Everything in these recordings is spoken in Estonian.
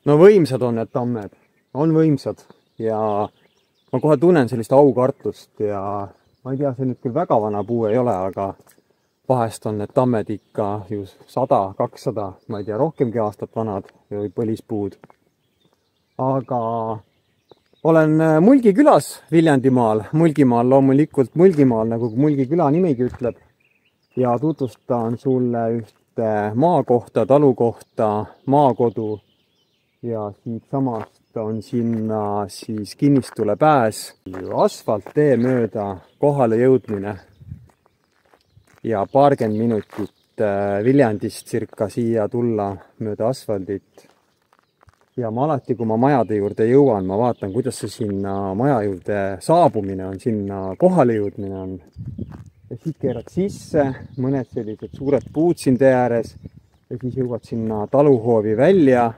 No võimsad on need tammed, on võimsad ja ma kohe tunnen sellist aukartust ja ma ei tea, see nüüd küll väga vana puu ei ole, aga vahest on need tammed ikka ju 100, 200, ma ei tea, rohkemgi aastat vanad või põlispuud. Aga olen Mulgi külas Viljandimaal, Mulgimaal loomulikult Mulgimaal, nagu Mulgi küla nimigi ütleb. Ja tutvustan sulle ühte maakohta, talukohta, maakodu ja siit samast on sinna siis kinnistule pääs. Asfalttee mööda kohale jõudmine ja paarkümmend minutit Viljandist circa siia tulla mööda asfaldit. Ja ma alati, kui ma majade juurde jõuan, ma vaatan, kuidas see sinna maja juurde saabumine on, sinna kohale jõudmine on. Ja siit keerad sisse, mõned sellised suured puud siin tee ääres ja siis jõuad sinna taluhoovi välja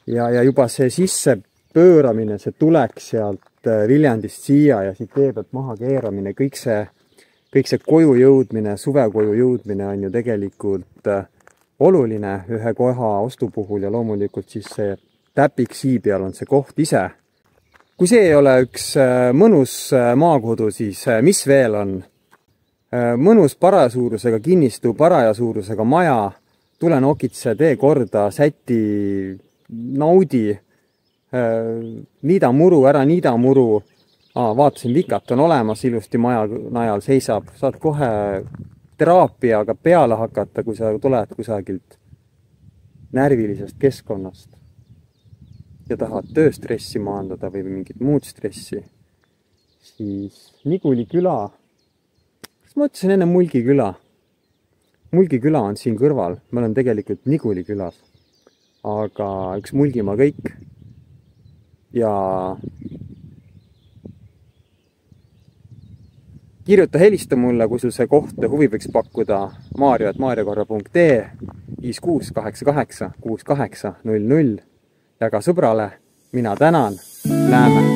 ja juba see sisse pööramine, see tulek sealt Viljandist siia ja siit tee pealt maha keeramine, kõik see koju jõudmine, suvekoju jõudmine on ju tegelikult oluline ühe koha ostu puhul ja loomulikult siis see täpik sii peal on see koht ise. Kui see ei ole üks mõnus maakodu, siis mis veel on? Mõnus parajasuurusega kinnistu, parajasuurusega maja, tule nokitse, tee korda, säti, naudi, niida muru, ära niida muru. Vaatasin, vikat on olemas, ilusti maja najal seisab, saad kohe teraapiaga peale hakata, kui sa tuled kusagilt närvilisest keskkonnast ja tahad tööstressi maandada või mingit muud stressi, siis Niguli küla. Kas ma ütlesin enne Mulgi küla? Mulgi küla on siin kõrval. Ma olen tegelikult Niguli külas. Aga üks Mulgimaa kõik. Ja kirjuta, helista mulle, kui sul see koht huvi võiks pakkuda. Maarjo@maarjokorra.ee 5688 6800. Ja ka sõbrale, mina tänan, näeme!